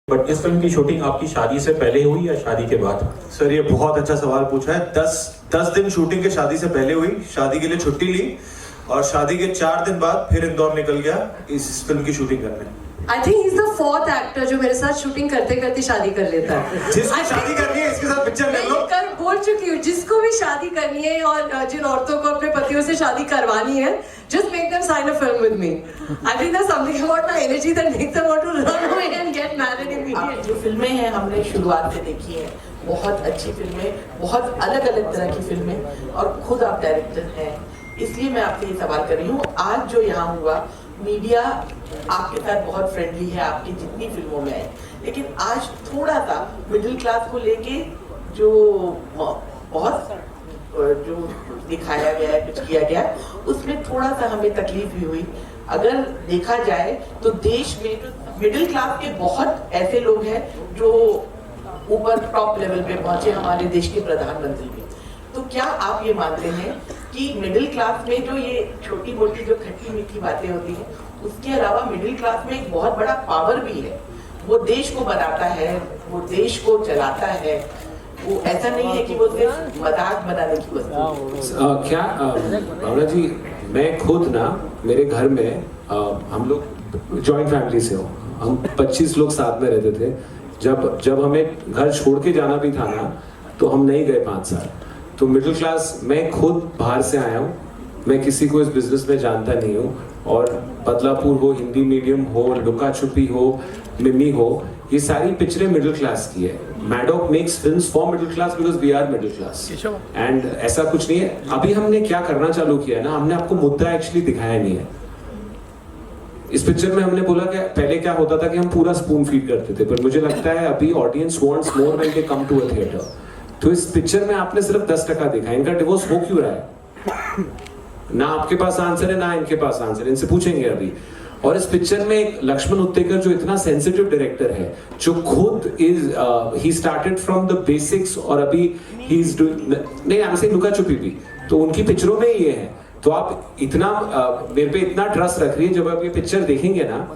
But इस film की shooting आपकी शादी से पहले हुई या शादी के बाद? सर ये बहुत अच्छा सवाल पूछा है। 10 दिन शूटिंग के शादी से पहले हुई, शादी के लिए छुट्टी ली और शादी के 4 दिन बाद फिर इंदौर निकल गया इस फिल्म की शूटिंग करने। I think he's the 4th actor जो मेरे साथ शूटिंग करते करते शादी कर लेता है। जिसको शादी करनी है इसके साथ पिक्चर कर लो। मैं कर बोल चुकी हूँ, जिसको भी शादी करनी है और जिन औरतों को अपने पतियों से शादी करवानी है, just make them sign a film with me. I think there's something about my energy that makes them want to run away and get married immediately. जो फिल्में हैं हमने शुरुआत से देखी है, बहुत अच्छी फिल्में, बहुत अलग अलग तरह की फिल्में, और खुद आप डायरेक्टर हैं, इसलिए मैं आपसे ये सवाल कर रही हूँ। आज जो यहाँ हुआ, मीडिया आपके साथ बहुत फ्रेंडली है, आपकी जितनी फिल्मों में है, लेकिन आज थोड़ा सा मिडिल क्लास को लेके जो बहुत जो दिखाया गया है, कुछ किया गया, उसमें थोड़ा सा हमें तकलीफ भी हुई। अगर देखा जाए तो देश में जो मिडिल क्लास के बहुत ऐसे लोग हैं जो ऊपर टॉप लेवल पे पहुंचे, हमारे देश के प्रधानमंत्री भी। तो क्या आप ये मानते हैं कि मिडिल क्लास में जो ये छोटी मोटी जो खट्टी मीठी बातें होती हैं, उसके अलावा मिडिल क्लास में एक बहुत बड़ा पावर भी है, वो देश को बनाता है, वो देश को चलाता है, वो ऐसा नहीं है कि वो सिर्फ मजाक बनाने की वस्तु। क्या भावना जी, मैं खुद ना मेरे घर में हम लोग जॉइंट फैमिली से हो, हम 25 लोग साथ में रहते थे। जब हमें घर छोड़ के जाना भी था ना, तो हम नहीं गए 5 साल। तो मिडिल क्लास, मैं खुद बाहर से आया हूँ, मैं किसी को इस बिजनेस में जानता नहीं हूँ, और बदलापुर हो, हिंदी मीडियम हो, लुका छुपी हो, मिमी हो, ये सारी पिक्चरें मिडिल क्लास की है। Maddock makes films for middle class because we are middle class, and ऐसा कुछ नहीं है। अभी हमने क्या करना चालू किया है ना, हमने आपको मुद्दा एक्चुअली दिखाया नहीं है। इस पिक्चर में हमने बोला कि पहले क्या होता था कि हम पूरा स्पून फीड करते थे, पर मुझे लगता है अभी audience wants more when they come to a theatre. तो इस पिक्चर में आपने सिर्फ 10% देखा। इनका डिवोर्स हो क्यों रहा है? ना आपके पास आंसर है, ना इनके पास आंसर है, इनसे पूछेंगे अभी। और इस पिक्चर में एक लक्ष्मण उत्तेकर जो इतना सेंसिटिव डायरेक्टर है, जो खुद he started from the basics, और अभी ही इज डूइंग, नहीं हमसे लुका छुपी भी, तो उनकी पिक्चरों में ये है। तो आप इतना मेरे पे इतना ट्रस्ट रख रही है, जब आप ये पिक्चर देखेंगे ना,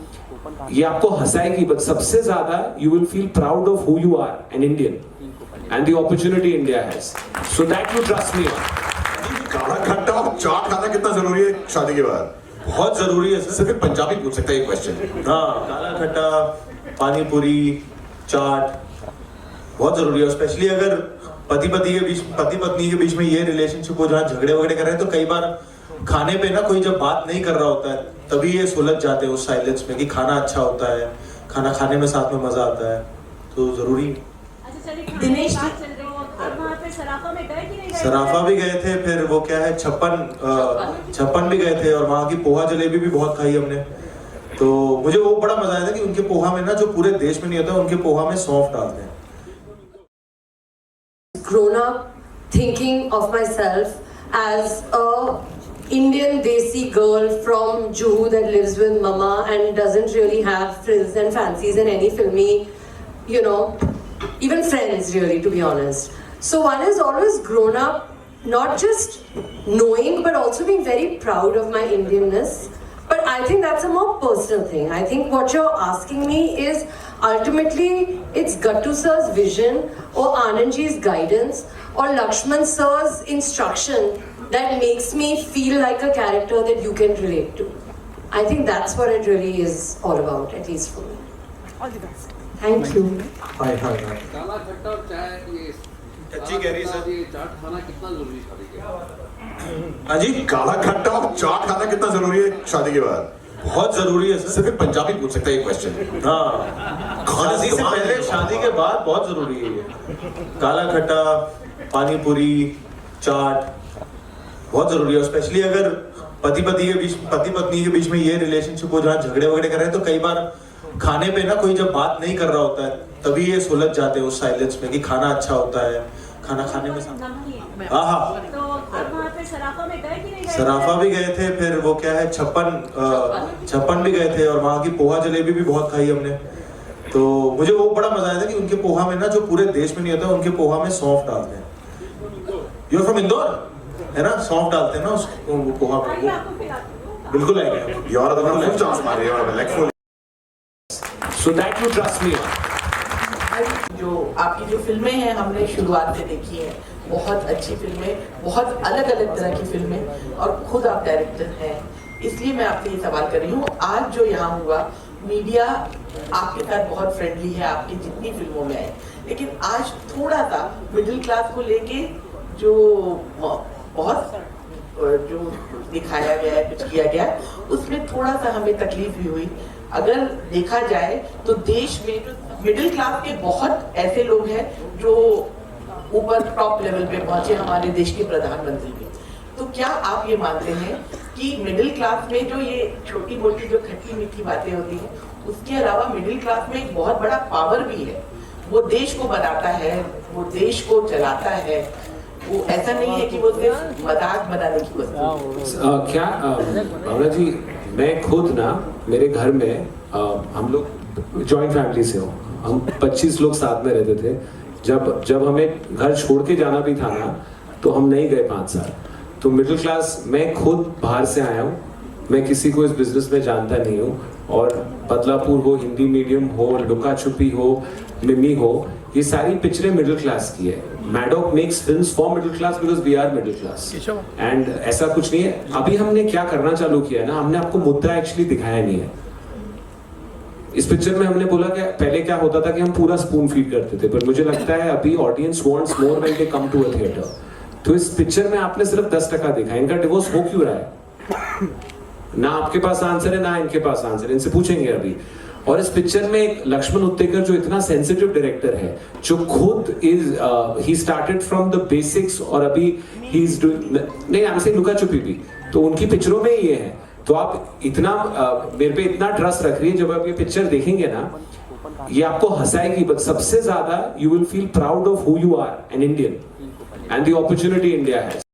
ये आपको हंसाएगी, बट सबसे ज्यादा you will feel proud of who you are an Indian and the opportunity India has, so that you trust me on. काला खट्टा और चाट खाना कितना जरूरी है शादी के बाद? बहुत जरूरी है सर। सिर्फ पंजाबी पूछ सकता है ये क्वेश्चन। हाँ, काला खट्टा, पानी पूरी, चाट बहुत जरूरी है, स्पेशली अगर पति पत्नी के बीच में ये रिलेशनशिप हो, जहाँ झगड़े वगड़े कर रहे हैं, तो कई बार खाने पे ना कोई जब बात नहीं कर रहा होता है, तभी ये सुलझ जाते हैं उस साइलेंस में कि खाना अच्छा होता है, खाना खाने में साथ में मजा आता है, तो जरूरी। दिनेश सराफा भी गए थे, फिर वो क्या है, छप्पन भी गए थे, और वहाँ की पोहा जलेबी भी बहुत खाई हमने। तो मुझे वो बड़ा मजा आया था कि उनके पोहा में ना, जो पूरे देश में नहीं होता, उनके पोहा में सौंफ डालते हैं। Grown up thinking of myself as a Indian desi girl from Juhu that lives with mama and doesn't really have frills and fancies in any filmy, you know, even friends really, to be honest. So one has always grown up not just knowing but also being very proud of my Indianness. But I think that's a more personal thing. I think what you're asking me is ultimately it's Gattu sir's vision or Anand ji's guidance or Lakshman sir's instruction that makes me feel like a character that you can relate to. I think that's what it really is all about, at least for me. All the best. Thank you. हाय हाय। काला खट्टा और चाय, ये कच्ची carry sir, ये चाट खाना कितना जरूरी है शादी के बाद? हाँ जी, काला खट्टा और चाट खाना कितना जरूरी है शादी के बाद? बहुत जरूरी है सर। सिर्फ पंजाबी पूछ सकता है ये क्वेश्चन। हाँ, शादी से पहले, शादी के बाद बहुत जरूरी है ये। काला खट्टा, पानी पूरी, चाट बहुत जरूरी है, स्पेशली अगर पति पत्नी के बीच में ये रिलेशनशिप हो, जहाँ झगड़े वगड़े कर रहे हैं, तो कई बार खाने पे ना कोई जब बात नहीं कर रहा होता है, तभी ये सुलझ जाते हैं उस साइलेंस में कि खाना अच्छा होता है, खाना खाने में साथ। हाँ, तो अब वहाँ पे सराफा में गए कि नहीं गए? सराफा भी गए थे, फिर वो क्या है, छप्पन भी गए थे, और वहाँ की पोहा जलेबी भी बहुत खाई हमने। तो मुझे वो बड़ा मजा आया था कि उनके पोहा में ना, जो पूरे देश में नहीं होता, उनके पोहा में सौंफ डालते हैं। यू आर फ्रॉम इंदौर, है ना? सौंफ डालते हैं ना उस पोहा में। बिल्कुल आएगा। यार अगर फुल चांस मारे और leg full. So that you trust me on. जो आपकी जो फिल्में हैं हमने शुरुआत से देखी हैं, बहुत अच्छी फिल्में, बहुत अलग अलग तरह की फिल्में, और खुद आप डायरेक्टर हैं, इसलिए मैं आपसे ये सवाल कर रही हूँ। आज जो यहाँ हुआ, मीडिया आपके साथ बहुत फ्रेंडली है, आपकी जितनी फिल्मों में आए, लेकिन आज थोड़ा सा मिडिल क्लास को लेके जो बहुत जो दिखाया गया है, कुछ किया गया, उसमें थोड़ा सा हमें तकलीफ भी हुई। अगर देखा जाए तो देश में जो मिडिल क्लास के बहुत ऐसे लोग हैं जो ऊपर टॉप लेवल पे पहुंचे, हमारे देश के प्रधानमंत्री भी। तो क्या आप ये मानते हैं कि मिडिल क्लास में जो ये छोटी मोटी जो खट्टी मीठी बातें होती हैं, उसके अलावा मिडिल क्लास में एक बहुत बड़ा पावर भी है, वो देश को बनाता है, वो देश को चलाता है, वो ऐसा नहीं है कि वो सिर्फ मजाक बनाने की वस्तु। क्या भावना जी, मैं खुद ना मेरे घर में हम लोग जॉइंट फैमिली से हो, हम 25 लोग साथ में रहते थे। जब हमें घर छोड़ के जाना भी था ना, तो हम नहीं गए 5 साल। तो मिडिल क्लास, मैं खुद बाहर से आया हूँ, मैं किसी को इस बिजनेस में जानता नहीं हूँ, और बदलापुर हो, हिंदी मीडियम हो, लुका छुपी हो, मिमी हो, ये सारी पिक्चरें मिडिल क्लास की है। Maddock makes films for middle class because we are middle class, and ऐसा कुछ नहीं है। अभी हमने क्या करना चालू किया है ना, हमने आपको मुद्दा एक्चुअली दिखाया नहीं है। इस पिक्चर में हमने बोला कि पहले क्या होता था कि हम पूरा स्पून फीड करते थे, पर मुझे लगता है अभी audience wants more when they come to a theatre. तो इस पिक्चर में आपने सिर्फ 10% देखा। इनका डिवोर्स हो क्यों रहा है? ना आपके पास आंसर है, ना इनके पास आंसर है, इनसे पूछेंगे अभी। और इस पिक्चर में एक लक्ष्मण उत्तेकर जो इतना सेंसिटिव डायरेक्टर है, जो खुद he started from the basics, और अभी ही इज डूइंग, नहीं हमसे लुका छुपी भी, तो उनकी पिक्चरों में ये है। तो आप इतना मेरे पे इतना ट्रस्ट रख रही है, जब आप ये पिक्चर देखेंगे ना, ये आपको हंसाएगी, बट सबसे ज्यादा you will feel proud of who you are, an Indian, and the opportunity India has.